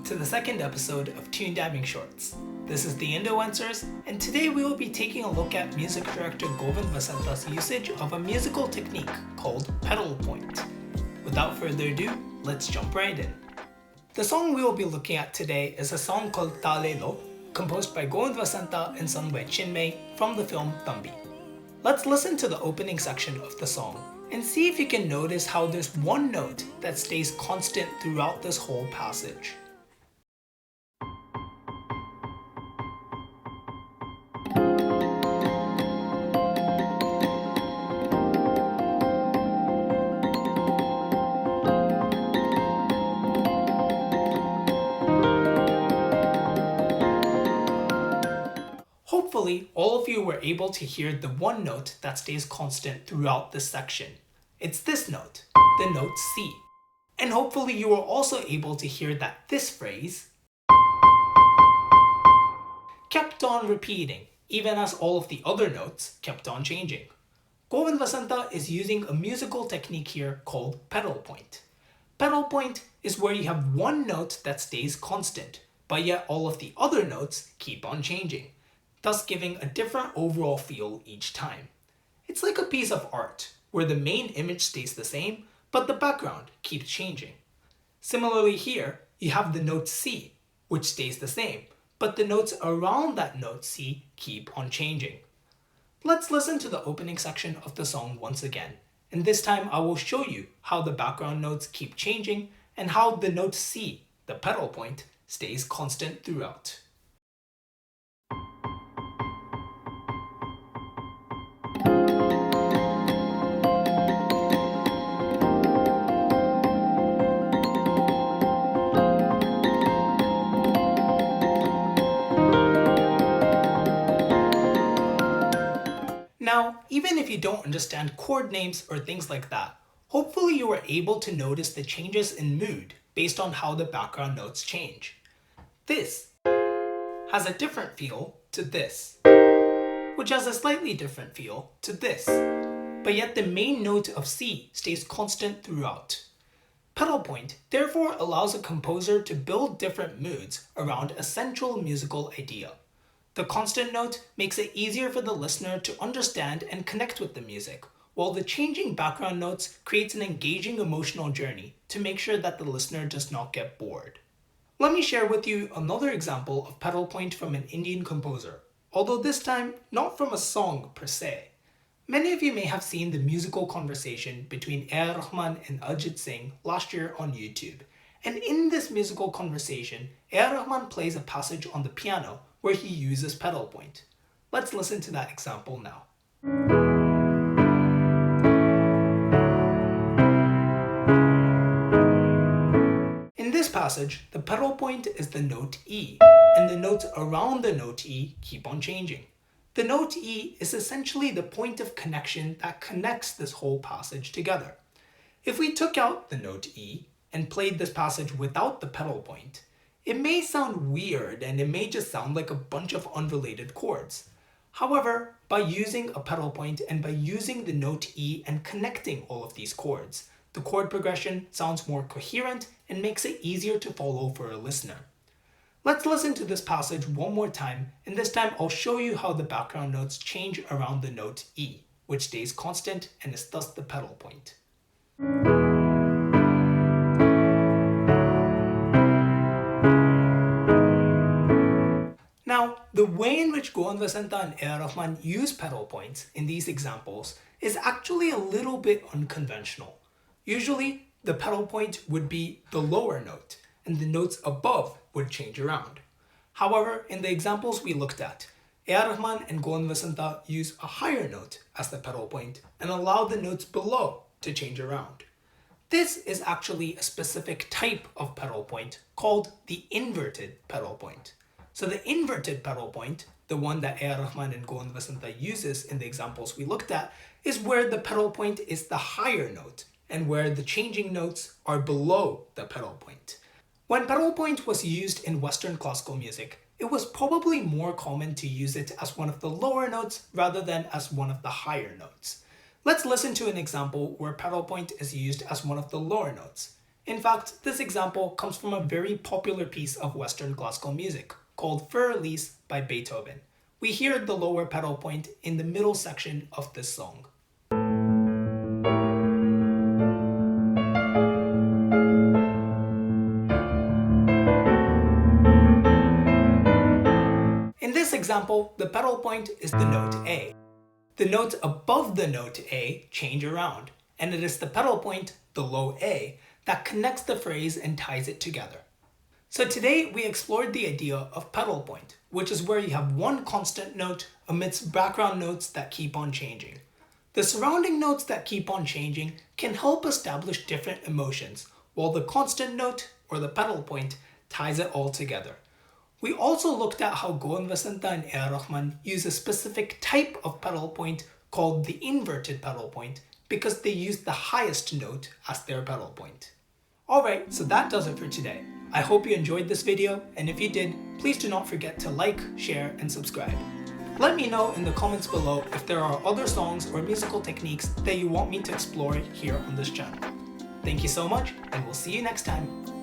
welcome to the second episode of Tune Dabbing Shorts. This is the Indo Answers, and today we will be taking a look at music director Govind Vasantha's usage of a musical technique called pedal point. Without further ado, let's jump right in. The song we will be looking at today is a song called Thaalelo, composed by Govind Vasantha and sung by Chinmayi from the film Thambi. Let's listen to the opening section of the song and see if you can notice how there's one note that stays constant throughout this whole passage. Hopefully, all of you were able to hear the one note that stays constant throughout this section. It's this note, the note C. And hopefully you were also able to hear that this phrase kept on repeating, even as all of the other notes kept on changing. Govind Vasantha is using a musical technique here called pedal point. Pedal point is where you have one note that stays constant, but yet all of the other notes keep on changing, thus giving a different overall feel each time. It's like a piece of art, where the main image stays the same, but the background keeps changing. Similarly here, you have the note C, which stays the same, but the notes around that note C keep on changing. Let's listen to the opening section of the song once again, and this time I will show you how the background notes keep changing and how the note C, the pedal point, stays constant throughout. Now, even if you don't understand chord names or things like that, hopefully you were able to notice the changes in mood based on how the background notes change. This has a different feel to this, which has a slightly different feel to this, but yet the main note of C stays constant throughout. Pedal point therefore allows a composer to build different moods around a central musical idea. The constant note makes it easier for the listener to understand and connect with the music, while the changing background notes creates an engaging emotional journey to make sure that the listener does not get bored. Let me share with you another example of pedal point from an Indian composer, although this time not from a song per se. Many of you may have seen the musical conversation between AR Rahman and Ajit Singh last year on YouTube. And in this musical conversation, AR Rahman plays a passage on the piano where he uses pedal point. Let's listen to that example now. In this passage, the pedal point is the note E, and the notes around the note E keep on changing. The note E is essentially the point of connection that connects this whole passage together. If we took out the note E and played this passage without the pedal point, it may sound weird and it may just sound like a bunch of unrelated chords. However, by using a pedal point and by using the note E and connecting all of these chords, the chord progression sounds more coherent and makes it easier to follow for a listener. Let's listen to this passage one more time, and this time I'll show you how the background notes change around the note E, which stays constant and is thus the pedal point. Now, the way in which Govind Vasantha and AR Rahman use pedal points in these examples is actually a little bit unconventional. Usually, the pedal point would be the lower note, and the notes above would change around. However, in the examples we looked at, AR Rahman and Govind Vasantha use a higher note as the pedal point and allow the notes below to change around. This is actually a specific type of pedal point called the inverted pedal point. So the inverted pedal point, the one that AR Rahman and Govind Vasantha uses in the examples we looked at, is where the pedal point is the higher note and where the changing notes are below the pedal point. When pedal point was used in Western classical music, it was probably more common to use it as one of the lower notes rather than as one of the higher notes. Let's listen to an example where pedal point is used as one of the lower notes. In fact, this example comes from a very popular piece of Western classical music called Für Elise by Beethoven. We hear the lower pedal point in the middle section of this song. In this example, the pedal point is the note A. The notes above the note A change around, and it is the pedal point, the low A, that connects the phrase and ties it together. So today we explored the idea of pedal point, which is where you have one constant note amidst background notes that keep on changing. The surrounding notes that keep on changing can help establish different emotions, while the constant note, or the pedal point, ties it all together. We also looked at how Govind Vasantha and AR Rahman use a specific type of pedal point called the inverted pedal point because they use the highest note as their pedal point. Alright, so that does it for today. I hope you enjoyed this video, and if you did, please do not forget to like, share, and subscribe. Let me know in the comments below if there are other songs or musical techniques that you want me to explore here on this channel. Thank you so much, and we'll see you next time.